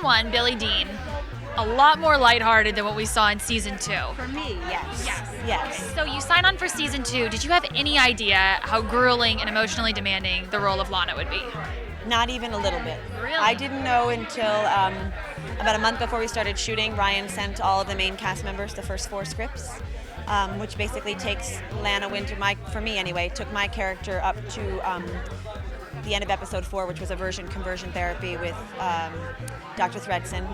1, Billy Dean, a lot more lighthearted than what we saw in season 2. For me, yes. So you sign on for season 2. Did you have any idea how grueling and emotionally demanding the role of Lana would be? Not even a little bit. Really? I didn't know until about a month before we started shooting. Ryan sent all of the main cast members the first 4 scripts, which basically takes Lana Winters, for me anyway, took my character up to the end of episode 4, which was aversion conversion therapy with Dr. Thredson,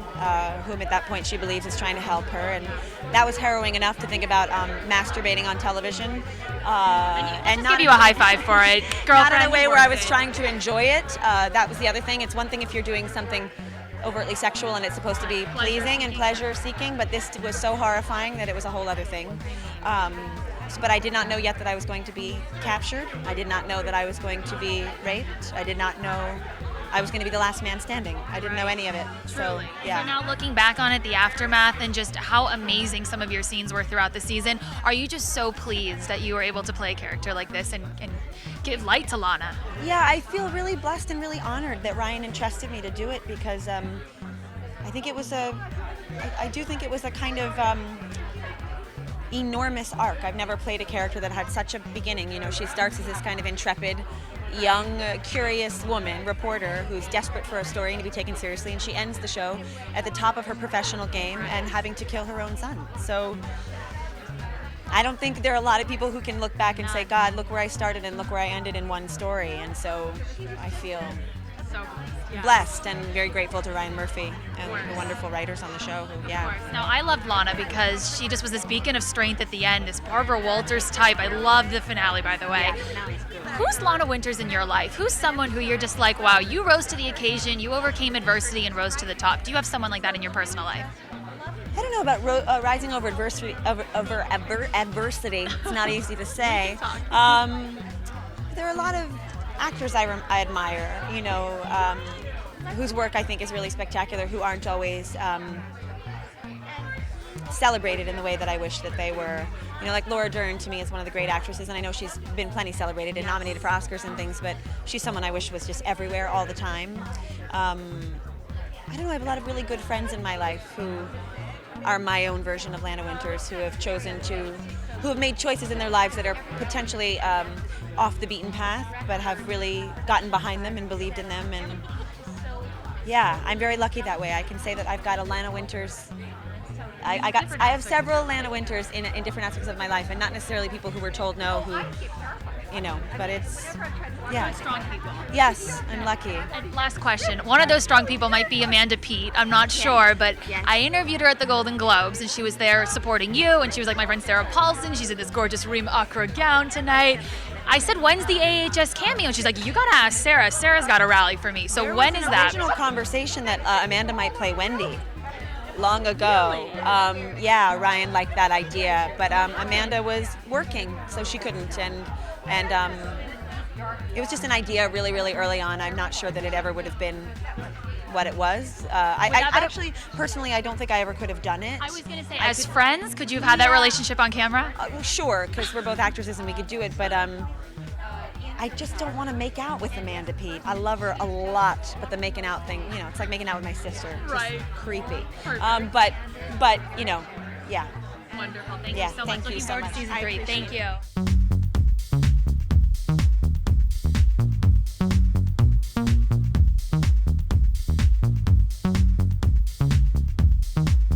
whom at that point she believes is trying to help her, and that was harrowing enough to think about masturbating on television. And not give you a high five for it, girlfriend. Not in a way where I was trying to enjoy it. That was the other thing. It's one thing if you're doing something overtly sexual and it's supposed to be pleasing and pleasure-seeking, but this was so horrifying that it was a whole other thing. But I did not know yet that I was going to be captured. I did not know that I was going to be raped. I did not know I was going to be the last man standing. I didn't know any of it. So, yeah. So now looking back on it, the aftermath, and just how amazing some of your scenes were throughout the season, are you just so pleased that you were able to play a character like this and give light to Lana? Yeah, I feel really blessed and really honored that Ryan entrusted me to do it, because I do think it was a kind of enormous arc. I've never played a character that had such a beginning. You know, she starts as this kind of intrepid, young, curious woman, reporter, who's desperate for a story and to be taken seriously, and she ends the show at the top of her professional game and having to kill her own son. So I don't think there are a lot of people who can look back and say, God, look where I started and look where I ended in one story. And so I feel blessed and very grateful to Ryan Murphy and the wonderful writers on the show. Now, I loved Lana because she just was this beacon of strength at the end, this Barbara Walters type. I love the finale, by the way. Who's Lana Winters in your life? Who's someone who you're just like, wow, you rose to the occasion, you overcame adversity and rose to the top? Do you have someone like that in your personal life? I don't know about rising over adversity. Adversity. It's not easy to say. There are a lot of actors I admire, you know, whose work I think is really spectacular, who aren't always celebrated in the way that I wish that they were. You know, like Laura Dern to me is one of the great actresses, and I know she's been plenty celebrated and nominated for Oscars and things, but she's someone I wish was just everywhere all the time. I don't know, I have a lot of really good friends in my life who are my own version of Lana Winters, who have made choices in their lives that are potentially off the beaten path, but have really gotten behind them and believed in them. And yeah, I'm very lucky that way. I can say that I've got a Lana Winters. I have several Lana Winters in different aspects of my life, and not necessarily people who were told no, who, you know, but it's, yeah. Strong people. Yes, I'm lucky. And last question. One of those strong people might be Amanda Peet. I'm not sure, but I interviewed her at the Golden Globes, and she was there supporting you, and she was like, my friend Sarah Paulson, she's in this gorgeous Reem Acra gown tonight. I said, when's the AHS cameo? And she's like, you gotta ask Sarah. Sarah's got a rally for me. So when is that? There was an original conversation that Amanda might play Wendy long ago. Really? Yeah, Ryan liked that idea, but Amanda was working, so she couldn't, and it was just an idea really, really early on. I'm not sure that it ever would have been what it was. I actually, personally, I don't think I ever could have done it. I was gonna say, as friends, could you have had that relationship on camera? Sure, because we're both actresses and we could do it, but I just don't want to make out with Amanda Peet. I love her a lot, but the making out thing, you know, it's like making out with my sister. It's just creepy. But you know, yeah. Wonderful. Thank you so much. Looking forward to season 3. Thank you.